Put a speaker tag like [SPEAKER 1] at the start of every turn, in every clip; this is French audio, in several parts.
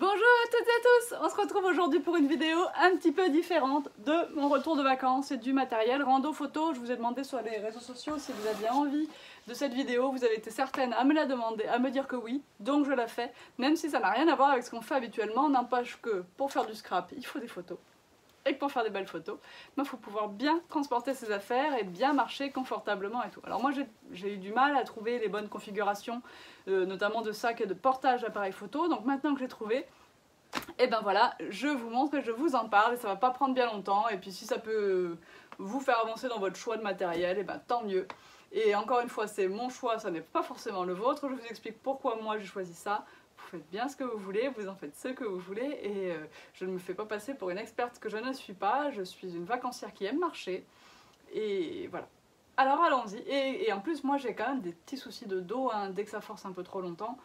[SPEAKER 1] Bonjour à toutes et à tous, on se retrouve aujourd'hui pour une vidéo un petit peu différente de mon retour de vacances et du matériel rando photo. Je vous ai demandé sur les réseaux sociaux si vous aviez envie de cette vidéo, vous avez été certaines à me la demander, à me dire que oui, donc je la fais, même si ça n'a rien à voir avec ce qu'on fait habituellement, n'empêche que pour faire du scrap, il faut des photos. Et que pour faire des belles photos, il faut pouvoir bien transporter ses affaires et bien marcher confortablement et tout. Alors moi j'ai eu du mal à trouver les bonnes configurations, notamment de sacs et de portage d'appareils photo, donc maintenant que j'ai trouvé, et ben voilà, je vous montre et je vous en parle et ça va pas prendre bien longtemps, et puis si ça peut vous faire avancer dans votre choix de matériel, et ben tant mieux. Et encore une fois, c'est mon choix, ça n'est pas forcément le vôtre, je vous explique pourquoi moi j'ai choisi ça. Vous faites bien ce que vous voulez, vous en faites ce que vous voulez, et je ne me fais pas passer pour une experte que je ne suis pas, je suis une vacancière qui aime marcher, et voilà. Alors allons-y, et en plus moi j'ai quand même des petits soucis de dos, hein, dès que ça force un peu trop longtemps,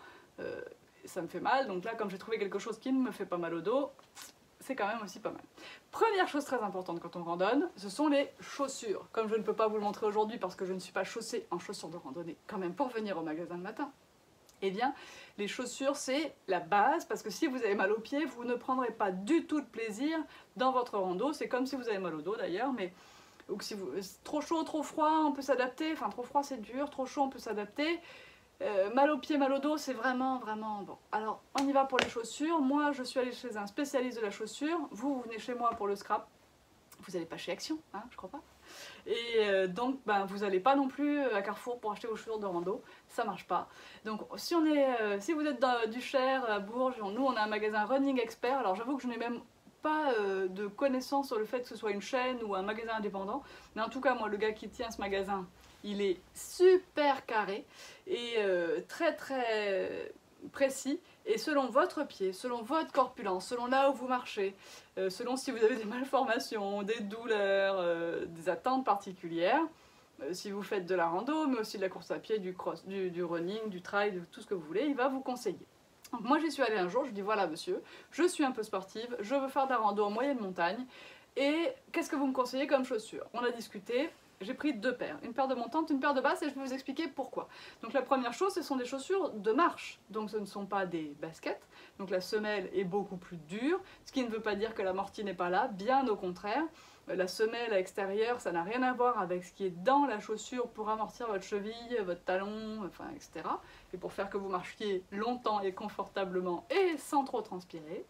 [SPEAKER 1] ça me fait mal, donc là comme j'ai trouvé quelque chose qui ne me fait pas mal au dos, c'est quand même aussi pas mal. Première chose très importante quand on randonne, ce sont les chaussures. Comme je ne peux pas vous le montrer aujourd'hui parce que je ne suis pas chaussée en chaussures de randonnée quand même pour venir au magasin le matin, eh bien, les chaussures, c'est la base, parce que si vous avez mal aux pieds, vous ne prendrez pas du tout de plaisir dans votre rando. C'est comme si vous avez mal au dos d'ailleurs, mais ou que si vous trop chaud, trop froid, on peut s'adapter. Enfin, trop froid, c'est dur, trop chaud, on peut s'adapter. Mal aux pieds, mal au dos, c'est vraiment bon. Alors, on y va pour les chaussures. Moi, je suis allée chez un spécialiste de la chaussure. Vous venez chez moi pour le scrap. Vous n'allez pas chez Action, hein, je crois pas. Et donc vous n'allez pas non plus à Carrefour pour acheter vos chaussures de rando, ça marche pas. Donc si vous êtes dans du Cher, à Bourges, nous on a un magasin Running Expert, alors j'avoue que je n'ai même pas de connaissance sur le fait que ce soit une chaîne ou un magasin indépendant, mais en tout cas moi le gars qui tient ce magasin, il est super carré et très précis, et selon votre pied, selon votre corpulence, selon là où vous marchez, selon si vous avez des malformations, des douleurs, des attentes particulières, si vous faites de la rando, mais aussi de la course à pied, du cross, du running, du trail, de tout ce que vous voulez, il va vous conseiller. Donc moi j'y suis allée un jour, je lui dis voilà monsieur, je suis un peu sportive, je veux faire de la rando en moyenne montagne, et qu'est-ce que vous me conseillez comme chaussures? On a discuté. J'ai pris deux paires, une paire de montantes, une paire de basses, et je vais vous expliquer pourquoi. Donc la première chose, ce sont des chaussures de marche, donc ce ne sont pas des baskets, donc la semelle est beaucoup plus dure, ce qui ne veut pas dire que l'amorti n'est pas là, bien au contraire. La semelle à l'extérieur, ça n'a rien à voir avec ce qui est dans la chaussure pour amortir votre cheville, votre talon, enfin, etc. Et pour faire que vous marchiez longtemps et confortablement et sans trop transpirer.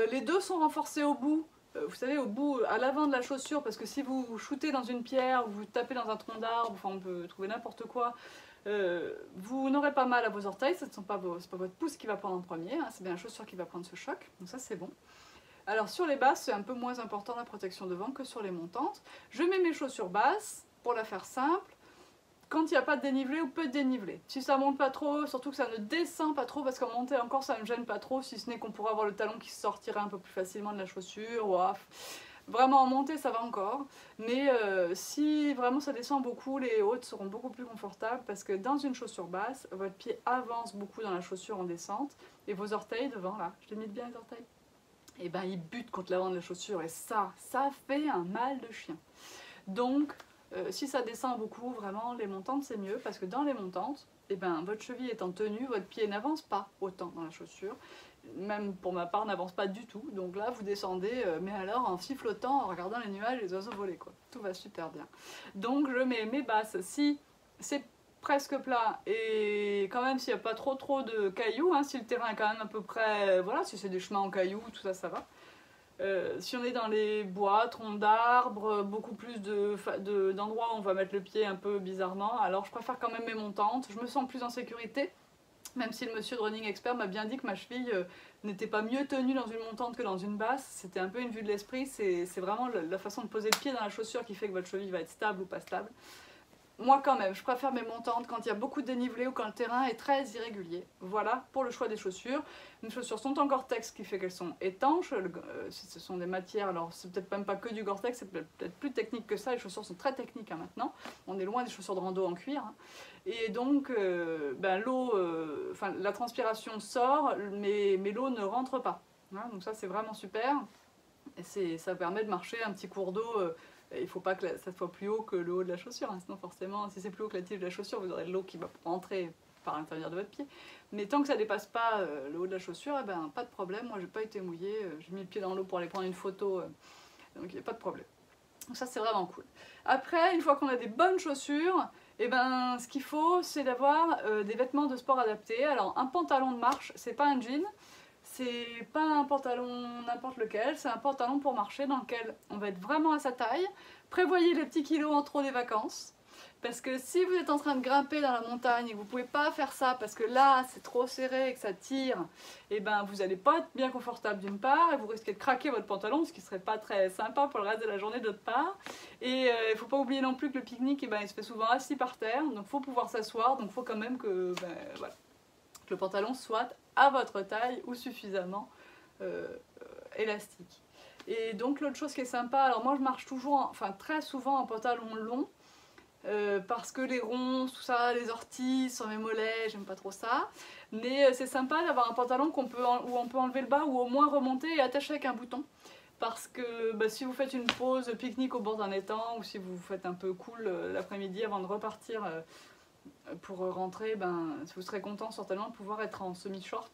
[SPEAKER 1] Les deux sont renforcés au bout. Vous savez, au bout, à l'avant de la chaussure, parce que si vous shootez dans une pierre, ou vous tapez dans un tronc d'arbre, enfin on peut trouver n'importe quoi, vous n'aurez pas mal à vos orteils, ce n'est pas votre pouce qui va prendre en premier, hein, c'est bien la chaussure qui va prendre ce choc, donc ça c'est bon. Alors sur les basses, c'est un peu moins important la protection devant que sur les montantes. Je mets mes chaussures basses, pour la faire simple, quand il n'y a pas de dénivelé ou peu de dénivelé. Si ça monte pas trop, surtout que ça ne descend pas trop, parce qu'en montée encore ça ne me gêne pas trop, si ce n'est qu'on pourrait avoir le talon qui sortirait un peu plus facilement de la chaussure. Ouaf. Vraiment en montée ça va encore, mais si vraiment ça descend beaucoup, les hautes seront beaucoup plus confortables, parce que dans une chaussure basse, votre pied avance beaucoup dans la chaussure en descente, et vos orteils devant là, je les mets bien les orteils, et ben ils butent contre l'avant de la chaussure, et ça fait un mal de chien. Donc si ça descend beaucoup, vraiment les montantes c'est mieux, parce que dans les montantes, et ben, votre cheville est en tenue, votre pied n'avance pas autant dans la chaussure, même pour ma part n'avance pas du tout, donc là vous descendez, mais alors en sifflotant, en regardant les nuages et les oiseaux voler quoi, tout va super bien. Donc je mets mes basses, si c'est presque plat, et quand même s'il n'y a pas trop de cailloux, hein, si le terrain est quand même à peu près, voilà, si c'est des chemins en cailloux, tout ça, ça va. Si on est dans les bois, troncs d'arbres, beaucoup plus d'endroits où on va mettre le pied un peu bizarrement, alors je préfère quand même mes montantes, je me sens plus en sécurité, même si le monsieur de Running Expert m'a bien dit que ma cheville n'était pas mieux tenue dans une montante que dans une basse, c'était un peu une vue de l'esprit, c'est vraiment la façon de poser le pied dans la chaussure qui fait que votre cheville va être stable ou pas stable. Moi quand même, je préfère mes montantes quand il y a beaucoup de dénivelé ou quand le terrain est très irrégulier. Voilà pour le choix des chaussures. Les chaussures sont en Gore-Tex, ce qui fait qu'elles sont étanches. Ce sont des matières, alors c'est peut-être même pas que du Gore-Tex, c'est peut-être plus technique que ça. Les chaussures sont très techniques hein, maintenant. On est loin des chaussures de rando en cuir. Hein. Et donc l'eau, la transpiration sort, mais l'eau ne rentre pas. Hein, donc ça c'est vraiment super. Et ça permet de marcher un petit cours d'eau. Il ne faut pas que ça soit plus haut que le haut de la chaussure, hein, sinon forcément, si c'est plus haut que la tige de la chaussure, vous aurez de l'eau qui va rentrer par l'intérieur de votre pied. Mais tant que ça ne dépasse pas le haut de la chaussure, eh ben, pas de problème. Moi, j'ai pas été mouillée. J'ai mis le pied dans l'eau pour aller prendre une photo. Donc, il n'y a pas de problème. Donc ça, c'est vraiment cool. Après, une fois qu'on a des bonnes chaussures, eh ben, ce qu'il faut, c'est d'avoir des vêtements de sport adaptés. Alors, un pantalon de marche, c'est pas un jean. C'est pas un pantalon n'importe lequel, c'est un pantalon pour marcher dans lequel on va être vraiment à sa taille. Prévoyez les petits kilos en trop des vacances. Parce que si vous êtes en train de grimper dans la montagne et que vous ne pouvez pas faire ça parce que là c'est trop serré et que ça tire, et ben vous n'allez pas être bien confortable d'une part et vous risquez de craquer votre pantalon, ce qui ne serait pas très sympa pour le reste de la journée d'autre part. Et il ne faut pas oublier non plus que le pique-nique, eh ben, il se fait souvent assis par terre, donc il faut pouvoir s'asseoir, donc il faut quand même que, voilà, que le pantalon soit à votre taille ou suffisamment élastique. Et donc l'autre chose qui est sympa, alors moi je marche toujours, enfin très souvent en pantalon long, parce que les ronces, tout ça, les orties sur mes mollets, j'aime pas trop ça. Mais c'est sympa d'avoir un pantalon où on peut enlever le bas ou au moins remonter et attacher avec un bouton. Parce que si vous faites une pause pique-nique au bord d'un étang ou si vous faites un peu cool l'après-midi avant de repartir pour rentrer, vous serez content certainement de pouvoir être en semi-short.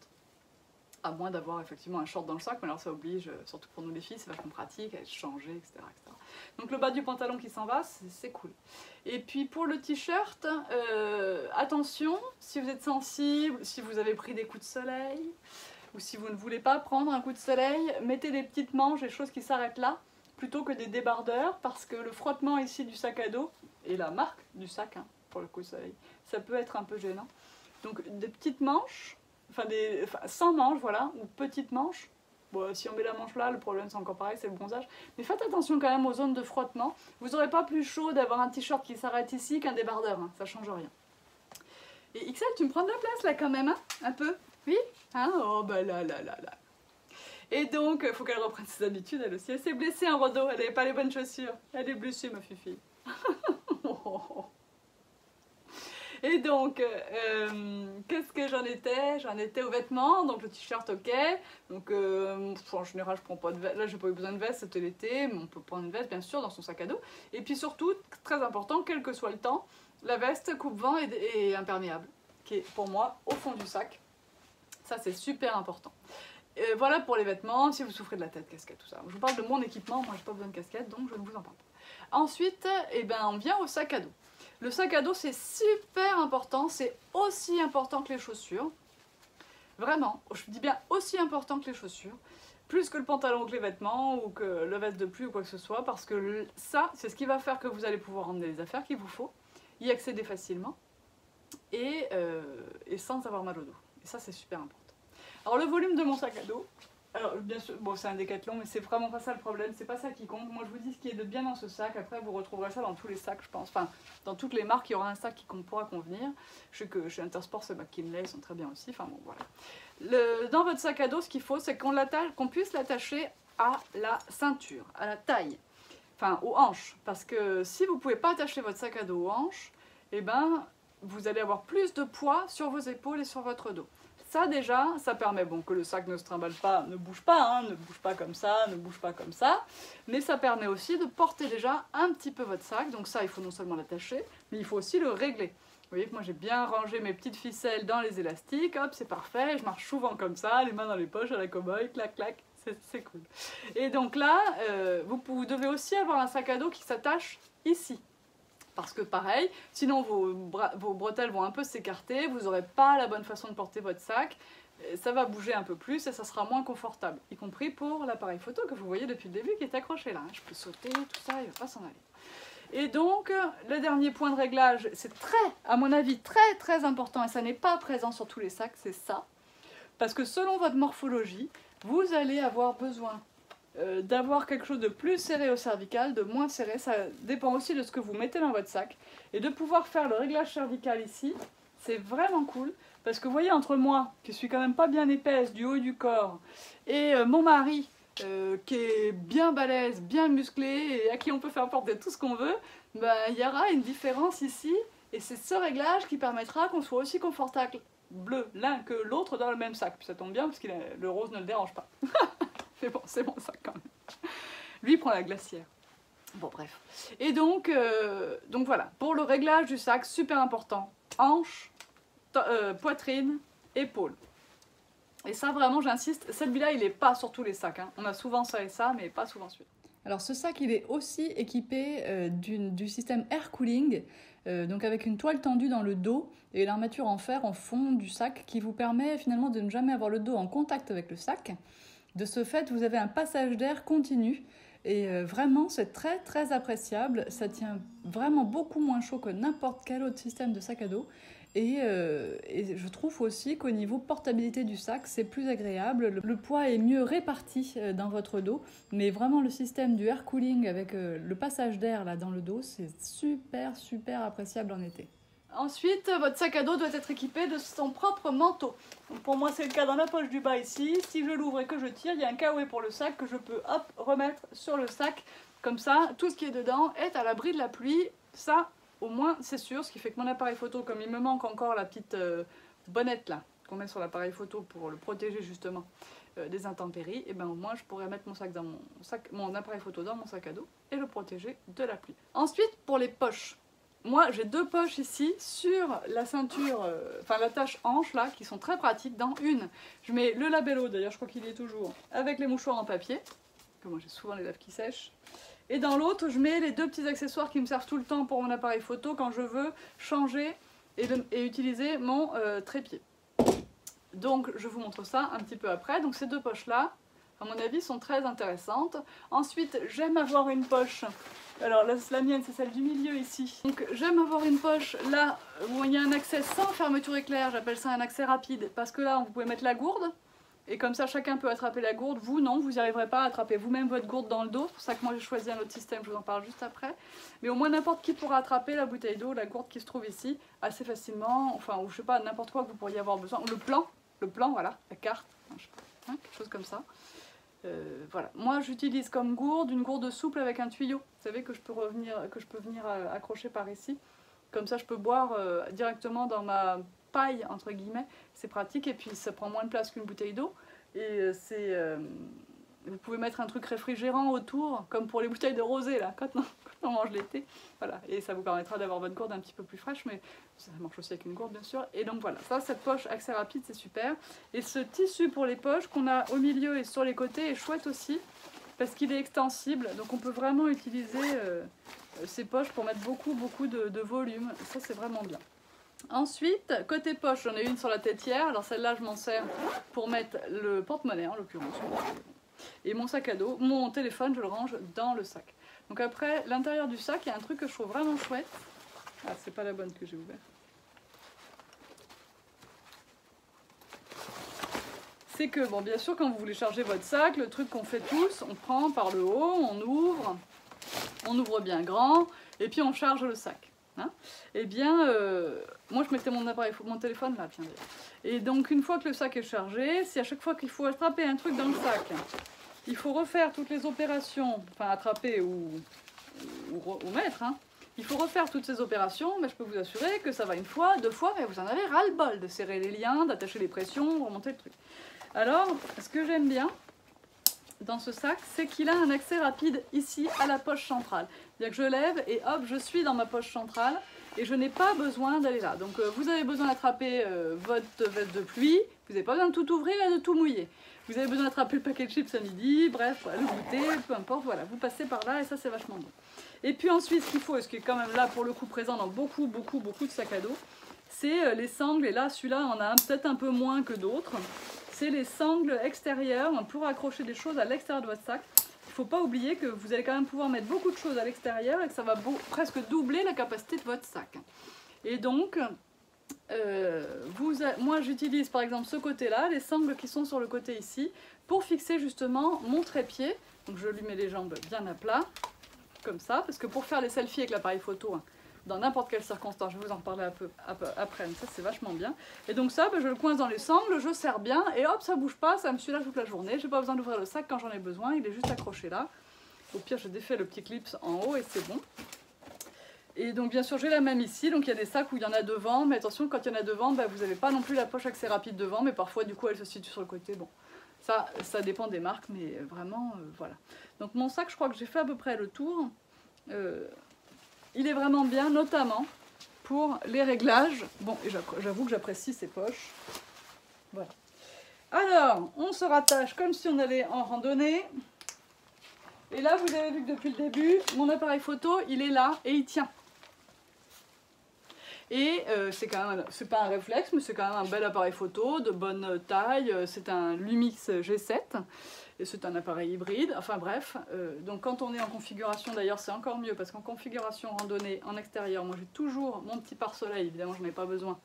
[SPEAKER 1] À moins d'avoir effectivement un short dans le sac, mais alors ça oblige, surtout pour nous les filles, c'est vachement pratique, à être changé, etc., etc. Donc le bas du pantalon qui s'en va, c'est cool. Et puis pour le t-shirt, attention, si vous êtes sensible, si vous avez pris des coups de soleil, ou si vous ne voulez pas prendre un coup de soleil, mettez des petites manches, des choses qui s'arrêtent là, plutôt que des débardeurs, parce que le frottement ici du sac à dos, et la marque du sac, hein, pour le coup de soleil, ça peut être un peu gênant. Donc des petites manches, sans manches, voilà, ou petites manches. Bon, si on met la manche là, le problème c'est encore pareil, c'est le bronzage. Mais faites attention quand même aux zones de frottement. Vous n'aurez pas plus chaud d'avoir un t-shirt qui s'arrête ici qu'un débardeur, hein, ça change rien. Et XL, tu me prends de la place là quand même, hein, un peu. Oui, hein, oh bah là. Et donc, il faut qu'elle reprenne ses habitudes, elle aussi. Elle s'est blessée en rodo, elle n'avait pas les bonnes chaussures. Elle est blessée, ma fifi. Et donc, qu'est-ce que j'en étais? J'en étais aux vêtements, donc le t-shirt ok. Donc en général je prends pas de veste, là j'ai pas eu besoin de veste, c'était l'été, mais on peut prendre une veste bien sûr dans son sac à dos. Et puis surtout, très important, quel que soit le temps, la veste coupe-vent et imperméable, qui est pour moi au fond du sac. Ça c'est super important. Voilà pour les vêtements, si vous souffrez de la tête, casquette, tout ça. Je vous parle de mon équipement, moi j'ai pas besoin de casquette, donc je ne vous en parle pas. Ensuite, on vient au sac à dos. Le sac à dos c'est super important, c'est aussi important que les chaussures. Vraiment, je dis bien aussi important que les chaussures. Plus que le pantalon ou que les vêtements ou que le veste de pluie ou quoi que ce soit. Parce que ça, c'est ce qui va faire que vous allez pouvoir emmener les affaires qu'il vous faut. Y accéder facilement. Et sans avoir mal au dos. Et ça c'est super important. Alors le volume de mon sac à dos. Alors bien sûr, bon c'est un Décathlon, mais c'est vraiment pas ça le problème, c'est pas ça qui compte. Moi je vous dis ce qui est de bien dans ce sac, après vous retrouverez ça dans tous les sacs je pense, enfin dans toutes les marques il y aura un sac qui pourra convenir. Je sais que chez Intersport c'est McKinley, ils sont très bien aussi, enfin bon voilà. Dans votre sac à dos ce qu'il faut c'est qu'on puisse l'attacher à la ceinture, à la taille, enfin aux hanches, parce que si vous pouvez pas attacher votre sac à dos aux hanches, vous allez avoir plus de poids sur vos épaules et sur votre dos. Ça déjà, ça permet que le sac ne se trimballe pas, ne bouge pas comme ça, ne bouge pas comme ça, mais ça permet aussi de porter déjà un petit peu votre sac, donc ça il faut non seulement l'attacher, mais il faut aussi le régler. Vous voyez que moi j'ai bien rangé mes petites ficelles dans les élastiques, hop c'est parfait, je marche souvent comme ça, les mains dans les poches à la cow-boy, clac clac, c'est cool. Et donc là, vous devez aussi avoir un sac à dos qui s'attache ici. Parce que pareil, sinon vos bretelles vont un peu s'écarter, vous n'aurez pas la bonne façon de porter votre sac, ça va bouger un peu plus et ça sera moins confortable, y compris pour l'appareil photo que vous voyez depuis le début qui est accroché là. Je peux sauter, tout ça, il ne va pas s'en aller. Et donc, le dernier point de réglage, c'est à mon avis, très important, et ça n'est pas présent sur tous les sacs, c'est ça. Parce que selon votre morphologie, vous allez avoir besoin d'avoir quelque chose de plus serré au cervical, de moins serré, ça dépend aussi de ce que vous mettez dans votre sac. Et de pouvoir faire le réglage cervical ici, c'est vraiment cool, parce que vous voyez entre moi, qui suis quand même pas bien épaisse du haut du corps, et mon mari, qui est bien balèze, bien musclé, et à qui on peut faire porter tout ce qu'on veut, il y aura une différence ici, et c'est ce réglage qui permettra qu'on soit aussi confortable l'un que l'autre dans le même sac. Puis ça tombe bien, parce que le rose ne le dérange pas. Mais bon, c'est bon ça quand même. Lui il prend la glacière. Bon bref. Et donc voilà, pour le réglage du sac, super important, hanche poitrine, épaules. Et ça vraiment j'insiste, celui-là il n'est pas sur tous les sacs, hein. On a souvent ça et ça, mais pas souvent celui-là. Alors ce sac il est aussi équipé du système air cooling, donc avec une toile tendue dans le dos et l'armature en fer en fond du sac qui vous permet finalement de ne jamais avoir le dos en contact avec le sac. De ce fait vous avez un passage d'air continu et vraiment c'est très très appréciable, ça tient vraiment beaucoup moins chaud que n'importe quel autre système de sac à dos. Et je trouve aussi qu'au niveau portabilité du sac, c'est plus agréable. Le poids est mieux réparti dans votre dos, mais vraiment le système du air cooling avec le passage d'air là dans le dos, c'est super super appréciable en été. Ensuite, votre sac à dos doit être équipé de son propre manteau. Donc pour moi, c'est le cas dans la poche du bas ici. Si je l'ouvre et que je tire, il y a un caouet pour le sac que je peux hop, remettre sur le sac. Comme ça, tout ce qui est dedans est à l'abri de la pluie. Ça, au moins c'est sûr, ce qui fait que mon appareil photo, comme il me manque encore la petite bonnette là qu'on met sur l'appareil photo pour le protéger justement des intempéries, et bien au moins je pourrais mettre mon appareil photo dans mon sac à dos et le protéger de la pluie. Ensuite pour les poches, moi j'ai deux poches ici sur la ceinture, enfin l'attache hanche là, qui sont très pratiques. Dans une je mets le labello, d'ailleurs je crois qu'il y est toujours, avec les mouchoirs en papier, que moi j'ai souvent les lèvres qui sèchent. Et dans l'autre, je mets les deux petits accessoires qui me servent tout le temps pour mon appareil photo quand je veux changer et utiliser mon trépied. Donc je vous montre ça un petit peu après. Donc ces deux poches-là, à mon avis, sont très intéressantes. Ensuite, j'aime avoir une poche. Alors là, la mienne, c'est celle du milieu ici. Donc j'aime avoir une poche là où il y a un accès sans fermeture éclair. J'appelle ça un accès rapide parce que là, vous pouvez mettre la gourde. Et comme ça, chacun peut attraper la gourde. Vous, non, vous n'y arriverez pas à attraper vous-même votre gourde dans le dos. C'est pour ça que moi, j'ai choisi un autre système, je vous en parle juste après. Mais au moins, n'importe qui pourra attraper la bouteille d'eau, la gourde qui se trouve ici, assez facilement. Enfin, ou je sais pas, n'importe quoi que vous pourriez avoir besoin. Ou le plan, voilà, la carte, je sais pas, hein, quelque chose comme ça. Voilà. Moi, j'utilise comme gourde une gourde souple avec un tuyau. Vous savez que je peux venir accrocher par ici. Comme ça, je peux boire directement dans ma paille, entre guillemets. C'est pratique et puis ça prend moins de place qu'une bouteille d'eau. Et vous pouvez mettre un truc réfrigérant autour, comme pour les bouteilles de rosé, là, quand on mange l'été. Voilà. Et ça vous permettra d'avoir votre gourde un petit peu plus fraîche, mais ça marche aussi avec une gourde, bien sûr. Et donc voilà, ça, cette poche accès rapide, c'est super. Et ce tissu pour les poches qu'on a au milieu et sur les côtés est chouette aussi, parce qu'il est extensible. Donc on peut vraiment utiliser ces poches pour mettre beaucoup de volume. Ça, c'est vraiment bien. Ensuite, côté poche, j'en ai une sur la têtière. Alors celle-là, je m'en sers pour mettre le porte-monnaie, en l'occurrence. Et mon sac à dos, mon téléphone, je le range dans le sac. Donc après, l'intérieur du sac, il y a un truc que je trouve vraiment chouette. Ah, c'est pas la bonne que j'ai ouverte. C'est que, bon, bien sûr, quand vous voulez charger votre sac, le truc qu'on fait tous, on prend par le haut, on ouvre bien grand, et puis on charge le sac. Hein, et bien, moi je mettais mon téléphone là, tiens. Et donc une fois que le sac est chargé, si à chaque fois qu'il faut attraper un truc dans le sac, il faut refaire toutes les opérations, enfin attraper ou mettre, hein, il faut refaire toutes ces opérations, mais je peux vous assurer que ça va une fois, deux fois, mais vous en avez ras-le-bol de serrer les liens, d'attacher les pressions, de remonter le truc. Alors, ce que j'aime bien dans ce sac, c'est qu'il a un accès rapide ici à la poche centrale. C'est-à-dire que je lève et hop, je suis dans ma poche centrale et je n'ai pas besoin d'aller là. Donc vous avez besoin d'attraper votre veste de pluie, vous n'avez pas besoin de tout ouvrir et de tout mouiller. Vous avez besoin d'attraper le paquet de chips à midi, bref, voilà, le goûter, peu importe, voilà, vous passez par là et ça c'est vachement bien. Et puis ensuite, ce qu'il faut, et ce qui est quand même là pour le coup présent dans beaucoup de sacs à dos, c'est les sangles, et là celui-là on a peut-être un peu moins que d'autres. C'est les sangles extérieures pour accrocher des choses à l'extérieur de votre sac. Il ne faut pas oublier que vous allez quand même pouvoir mettre beaucoup de choses à l'extérieur et que ça va presque doubler la capacité de votre sac. Et donc, moi j'utilise par exemple ce côté-là, les sangles qui sont sur le côté ici, pour fixer justement mon trépied. Donc je lui mets les jambes bien à plat, comme ça, parce que pour faire les selfies avec l'appareil photo, hein, dans n'importe quelle circonstance, je vais vous en reparler un peu après, mais ça c'est vachement bien. Et donc ça, je le coince dans les sangles, je serre bien, et hop, ça bouge pas, ça me suit là toute la journée. J'ai pas besoin d'ouvrir le sac quand j'en ai besoin, il est juste accroché là. Au pire, je défais le petit clip en haut et c'est bon. Et donc bien sûr, j'ai la même ici, donc il y a des sacs où il y en a devant, mais attention, quand il y en a devant, vous n'avez pas non plus la poche accès rapide devant, mais parfois du coup elle se situe sur le côté. Bon, ça dépend des marques, mais vraiment, voilà. Donc mon sac, je crois que j'ai fait à peu près le tour. Il est vraiment bien, notamment pour les réglages. Bon, et j'avoue que j'apprécie ces poches. Voilà. Alors, on se rattache comme si on allait en randonnée. Et là, vous avez vu que depuis le début, mon appareil photo, il est là et il tient. Et c'est quand même, c'est pas un réflexe, mais c'est quand même un bel appareil photo, de bonne taille. C'est un Lumix G7, et c'est un appareil hybride. Enfin bref, donc quand on est en configuration, d'ailleurs c'est encore mieux, parce qu'en configuration randonnée en extérieur, moi j'ai toujours mon petit pare-soleil, évidemment je n'en ai pas besoin,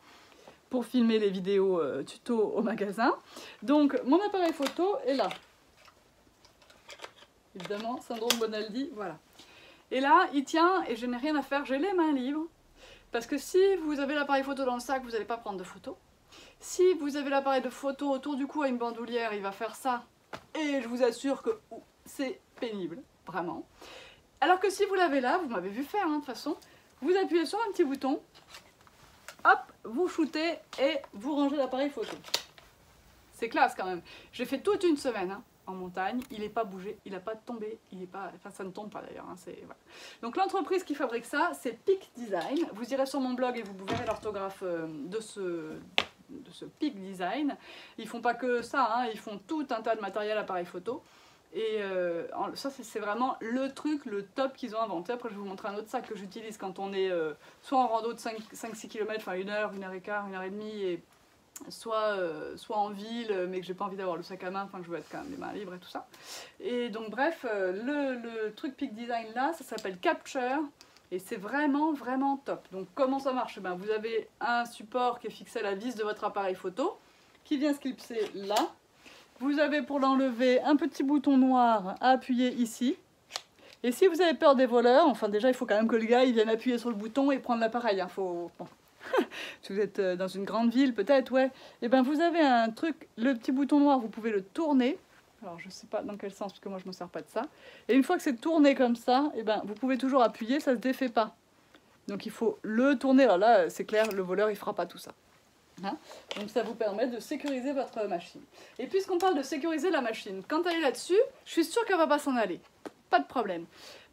[SPEAKER 1] pour filmer les vidéos tuto au magasin. Donc mon appareil photo est là. Évidemment, syndrome Bonaldi, voilà. Et là, il tient, et je n'ai rien à faire, j'ai les mains libres. Parce que si vous avez l'appareil photo dans le sac, vous n'allez pas prendre de photos. Si vous avez l'appareil de photo autour du cou à une bandoulière, il va faire ça. Et je vous assure que c'est pénible, vraiment. Alors que si vous l'avez là, vous m'avez vu faire, hein, de toute façon, vous appuyez sur un petit bouton, hop, vous shootez et vous rangez l'appareil photo. C'est classe quand même. J'ai fait toute une semaine, hein, en montagne, il n'est pas bougé, il n'a pas tombé, il n'est pas, enfin ça ne tombe pas d'ailleurs. Hein, voilà. Donc l'entreprise qui fabrique ça, c'est Peak Design. Vous irez sur mon blog et vous verrez l'orthographe de ce Peak Design. Ils font pas que ça, hein, ils font tout un tas de matériel appareil photo. Et ça c'est vraiment le truc, le top qu'ils ont inventé. Après je vais vous montrer un autre sac que j'utilise quand on est soit en rando de 5-6 km, enfin 1 heure, 1 heure et quart, 1 heure et demie, et soit en ville, mais que j'ai pas envie d'avoir le sac à main, enfin que je veux être quand même les mains libres et tout ça. Et donc bref, le truc Peak Design là, ça s'appelle Capture, et c'est vraiment vraiment top. Donc comment ça marche? Ben, vous avez un support qui est fixé à la vis de votre appareil photo, qui vient se clipser là. Vous avez pour l'enlever un petit bouton noir à appuyer ici. Et si vous avez peur des voleurs, enfin déjà il faut quand même que le gars il vienne appuyer sur le bouton et prendre l'appareil, hein, bon. Si vous êtes dans une grande ville, peut-être, ouais. Et ben vous avez un truc, le petit bouton noir, vous pouvez le tourner. Alors je sais pas dans quel sens, parce que moi je ne me sers pas de ça. Et une fois que c'est tourné comme ça, et ben vous pouvez toujours appuyer, ça se défait pas. Donc il faut le tourner. Alors là, c'est clair, le voleur il fera pas tout ça. Hein, donc ça vous permet de sécuriser votre machine. Et puisqu'on parle de sécuriser la machine, quand elle est là-dessus, je suis sûre qu'elle va pas s'en aller. Pas de problème.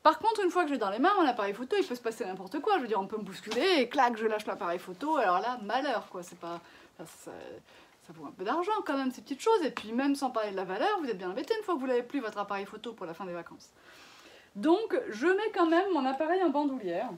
[SPEAKER 1] Par contre, une fois que j'ai dans les mains mon appareil photo, il peut se passer n'importe quoi. Je veux dire, on peut me bousculer et clac, je lâche l'appareil photo. Alors là, malheur, quoi. C'est pas, ça vaut un peu d'argent quand même, ces petites choses. Et puis même sans parler de la valeur, vous êtes bien embêté une fois que vous n'avez plus votre appareil photo pour la fin des vacances. Donc, je mets quand même mon appareil en bandoulière.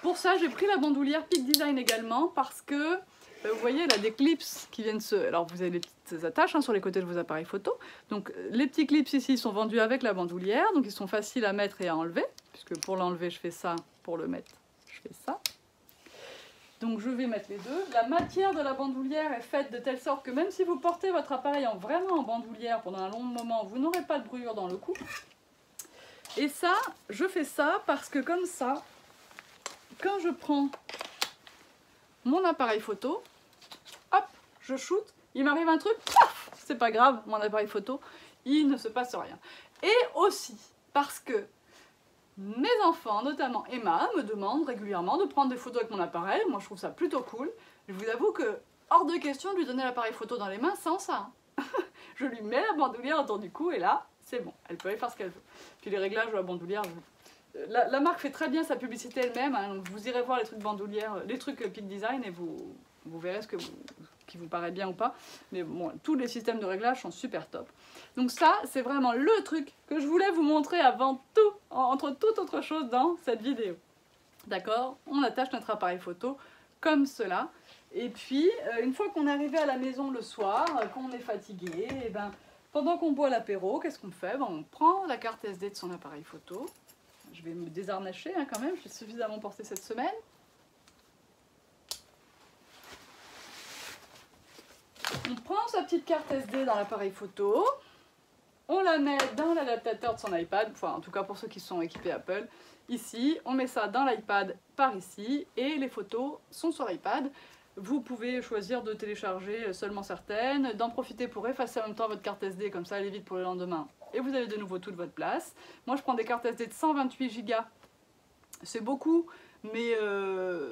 [SPEAKER 1] Pour ça, j'ai pris la bandoulière Peak Design également parce que vous voyez, il y a des clips qui viennent se... Alors, vous avez des petites attaches, hein, sur les côtés de vos appareils photo. Donc, les petits clips ici sont vendus avec la bandoulière. Donc, ils sont faciles à mettre et à enlever. Puisque pour l'enlever, je fais ça. Pour le mettre, je fais ça. Donc, je vais mettre les deux. La matière de la bandoulière est faite de telle sorte que même si vous portez votre appareil vraiment en bandoulière pendant un long moment, vous n'aurez pas de brûlure dans le cou. Et ça, je fais ça parce que comme ça, quand je prends mon appareil photo, hop, je shoot, il m'arrive un truc, paf, c'est pas grave, mon appareil photo, il ne se passe rien. Et aussi parce que mes enfants, notamment Emma, me demandent régulièrement de prendre des photos avec mon appareil. Moi je trouve ça plutôt cool. Je vous avoue que hors de question de lui donner l'appareil photo dans les mains sans ça. Je lui mets la bandoulière autour du cou et là, c'est bon, elle peut aller faire ce qu'elle veut. Puis les réglages de la bandoulière, la marque fait très bien sa publicité elle-même, hein, donc vous irez voir les trucs bandoulière, les trucs Peak Design et vous verrez ce qui vous paraît bien ou pas. Mais bon, tous les systèmes de réglage sont super top. Donc ça, c'est vraiment le truc que je voulais vous montrer avant tout, entre toute autre chose dans cette vidéo. D'accord? On attache notre appareil photo comme cela. Et puis, une fois qu'on est arrivé à la maison le soir, qu'on est fatigué, et ben, pendant qu'on boit l'apéro, qu'est-ce qu'on fait? Ben, on prend la carte SD de son appareil photo. Je vais me désarnacher, hein, quand même, je l'ai suffisamment porté cette semaine. On prend sa petite carte SD dans l'appareil photo, on la met dans l'adaptateur de son iPad, enfin en tout cas pour ceux qui sont équipés Apple, ici, on met ça dans l'iPad par ici, et les photos sont sur l'iPad. Vous pouvez choisir de télécharger seulement certaines, d'en profiter pour effacer en même temps votre carte SD, comme ça elle est vite pour le lendemain. Et vous avez de nouveau toute votre place. Moi je prends des cartes SD de 128 Go. C'est beaucoup, mais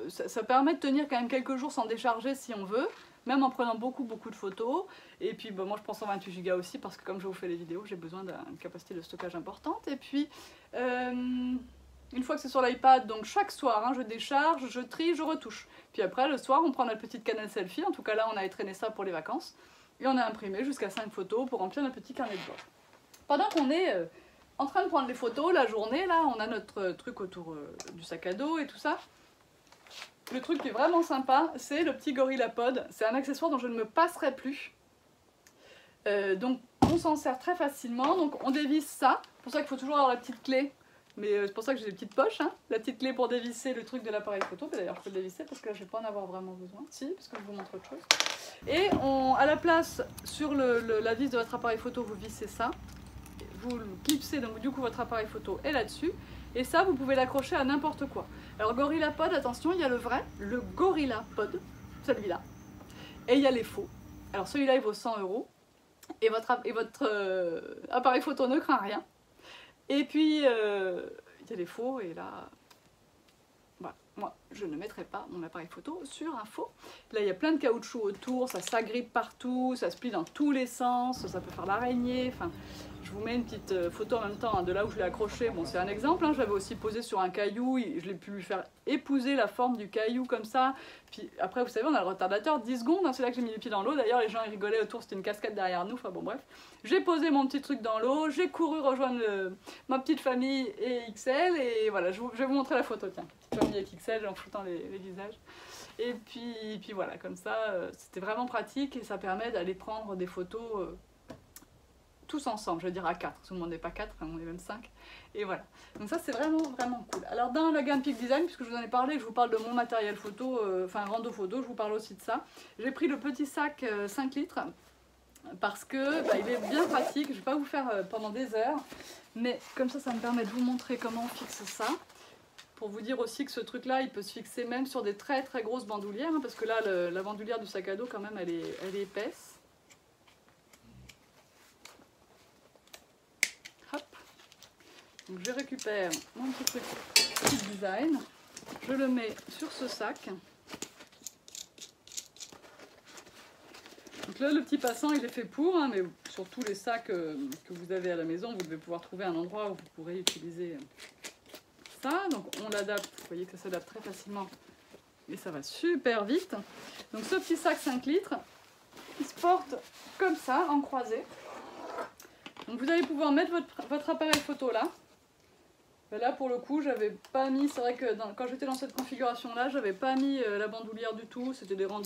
[SPEAKER 1] ça permet de tenir quand même quelques jours sans décharger si on veut, même en prenant beaucoup de photos. Et puis bon, moi je prends 128 Go aussi parce que comme je vous fais les vidéos, j'ai besoin d'une capacité de stockage importante. Et puis Une fois que c'est sur l'iPad, donc chaque soir, hein, je décharge, je trie, je retouche. Puis après, le soir, on prend notre petite canette selfie. En tout cas, là, on a traîné ça pour les vacances. Et on a imprimé jusqu'à 5 photos pour remplir notre petit carnet de bord. Pendant qu'on est en train de prendre les photos, la journée, là, on a notre truc autour du sac à dos et tout ça. Le truc qui est vraiment sympa, c'est le petit GorillaPod. C'est un accessoire dont je ne me passerai plus. Donc, on s'en sert très facilement. Donc, on dévisse ça. C'est pour ça qu'il faut toujours avoir la petite clé. Mais c'est pour ça que j'ai des petites poches, hein. La petite clé pour dévisser le truc de l'appareil photo. D'ailleurs, je peux le dévisser parce que là, je ne vais pas en avoir vraiment besoin. Si, parce que je vous montre autre chose. Et à la place, sur la vis de votre appareil photo, vous vissez ça. Vous le clipsez, donc du coup, votre appareil photo est là-dessus. Et ça, vous pouvez l'accrocher à n'importe quoi. Alors, GorillaPod, attention, il y a le vrai, le GorillaPod, celui-là. Et il y a les faux. Alors, celui-là, il vaut 100 €. Et votre appareil photo ne craint rien. Et puis, il y a les faux, et là, voilà, moi, je ne mettrai pas mon appareil photo sur un faux. Là, il y a plein de caoutchouc autour, ça s'agrippe partout, ça se plie dans tous les sens, ça peut faire l'araignée, enfin... Je vous mets une petite photo en même temps, hein, de là où je l'ai accroché. Bon, c'est un exemple, hein, j'avais aussi posé sur un caillou, je l'ai pu lui faire épouser la forme du caillou comme ça. Puis après, vous savez, on a le retardateur, 10 secondes, hein, c'est là que j'ai mis les pieds dans l'eau. D'ailleurs, les gens ils rigolaient autour, c'était une cascade derrière nous, enfin bon bref. J'ai posé mon petit truc dans l'eau, j'ai couru rejoindre ma petite famille et XL, et voilà, je vais vous montrer la photo, tiens. Petite famille avec XL, en foutant les visages. Et puis voilà, comme ça, c'était vraiment pratique, et ça permet d'aller prendre des photos... tous ensemble, je veux dire à 4, tout le monde n'est pas 4, on est même 5, et voilà. Donc ça c'est vraiment cool. Alors dans la gamme Peak Design, puisque je vous en ai parlé, je vous parle de mon matériel photo, enfin rando photo, je vous parle aussi de ça. J'ai pris le petit sac 5 litres, parce que il est bien pratique, je ne vais pas vous faire pendant des heures, mais comme ça me permet de vous montrer comment on fixe ça. Pour vous dire aussi que ce truc là, il peut se fixer même sur des très grosses bandoulières, hein, parce que là la bandoulière du sac à dos quand même elle est épaisse. Donc je récupère mon petit truc Peak Design, je le mets sur ce sac. Donc là le petit passant il est fait pour, hein, mais sur tous les sacs que vous avez à la maison, vous devez pouvoir trouver un endroit où vous pourrez utiliser ça. Donc on l'adapte, vous voyez que ça s'adapte très facilement et ça va super vite. Donc ce petit sac 5 litres, il se porte comme ça, en croisé. Donc vous allez pouvoir mettre votre appareil photo là. Là pour le coup j'avais pas mis, c'est vrai que quand j'étais dans cette configuration là j'avais pas mis la bandoulière du tout, c'était vraiment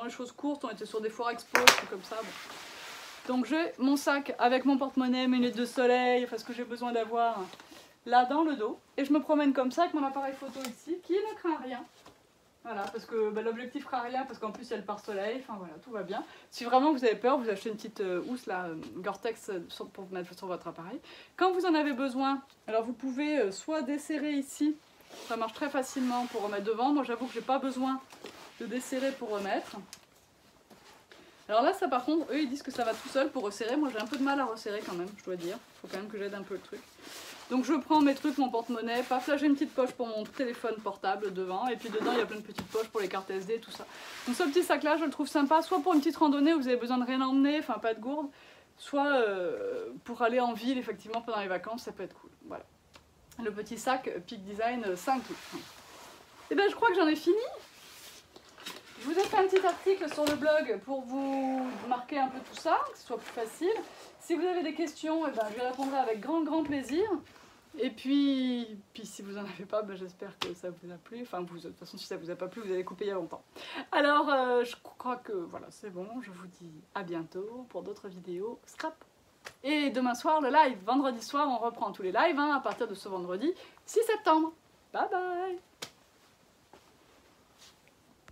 [SPEAKER 1] des choses courtes, on était sur des foires expo, tout comme ça. Bon. Donc j'ai mon sac avec mon porte-monnaie, mes lunettes de soleil, enfin ce que j'ai besoin d'avoir là dans le dos, et je me promène comme ça avec mon appareil photo ici qui ne craint rien. Voilà, parce que l'objectif craint rien, parce qu'en plus il y a le pare-soleil, enfin voilà, tout va bien. Si vraiment vous avez peur, vous achetez une petite housse là, Gore-Tex pour mettre sur votre appareil. Quand vous en avez besoin, alors vous pouvez soit desserrer ici, ça marche très facilement pour remettre devant. Moi j'avoue que j'ai pas besoin de desserrer pour remettre. Alors là ça par contre, eux ils disent que ça va tout seul pour resserrer, moi j'ai un peu de mal à resserrer quand même, je dois dire. Il faut quand même que j'aide un peu le truc. Donc je prends mes trucs, mon porte-monnaie, paf, là j'ai une petite poche pour mon téléphone portable devant, et puis dedans il y a plein de petites poches pour les cartes SD, tout ça. Donc ce petit sac là je le trouve sympa, soit pour une petite randonnée où vous avez besoin de rien emmener, enfin pas de gourde, soit pour aller en ville effectivement pendant les vacances, ça peut être cool. Voilà. Le petit sac Peak Design 5 litres. Et bien je crois que j'en ai fini. Je vous ai fait un petit article sur le blog pour vous marquer un peu tout ça, que ce soit plus facile. Si vous avez des questions, je les répondrai avec grand plaisir. Et puis si vous n'en avez pas, j'espère que ça vous a plu. Enfin, de toute façon, si ça vous a pas plu, vous avez coupé il y a longtemps. Alors, je crois que voilà, c'est bon. Je vous dis à bientôt pour d'autres vidéos scrap. Et demain soir, le live. Vendredi soir, on reprend tous les lives, hein, à partir de ce vendredi 6 septembre. Bye bye!